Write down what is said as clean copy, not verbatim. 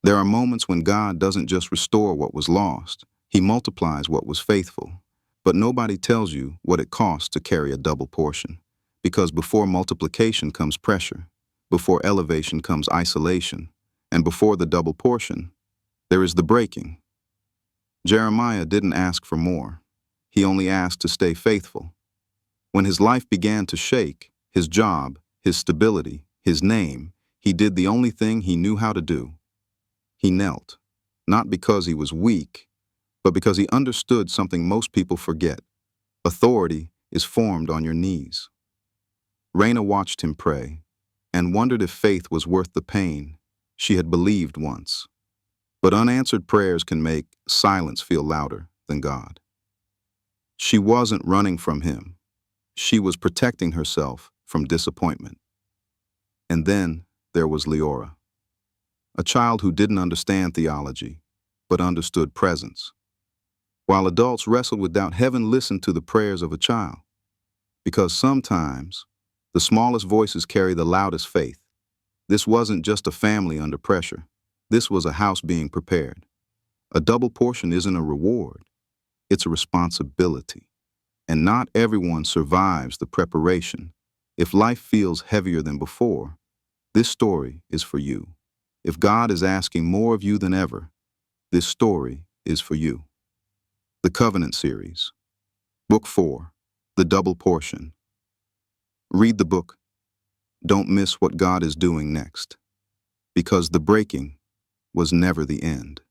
There are moments when God doesn't just restore what was lost, He multiplies what was faithful. But nobody tells you what it costs to carry a double portion. Because before multiplication comes pressure, before elevation comes isolation, and before the double portion, there is the breaking. Jeremiah didn't ask for more. He only asked to stay faithful. When his life began to shake, his job, his stability, his name, he did the only thing he knew how to do. He knelt, not because he was weak, but because he understood something most people forget. Authority is formed on your knees. Raina watched him pray and wondered if faith was worth the pain. She had believed once. But unanswered prayers can make silence feel louder than God. She wasn't running from him. She was protecting herself from disappointment. And then there was Leora, a child who didn't understand theology, but understood presence. While adults wrestled with doubt, heaven listened to the prayers of a child. Because sometimes, the smallest voices carry the loudest faith. This wasn't just a family under pressure. This was a house being prepared. A double portion isn't a reward. It's a responsibility. And not everyone survives the preparation. If life feels heavier than before, this story is for you. If God is asking more of you than ever, this story is for you. The Covenant Series. Book 4, The Double Portion. Read the book. Don't miss what God is doing next. Because the breaking was never the end.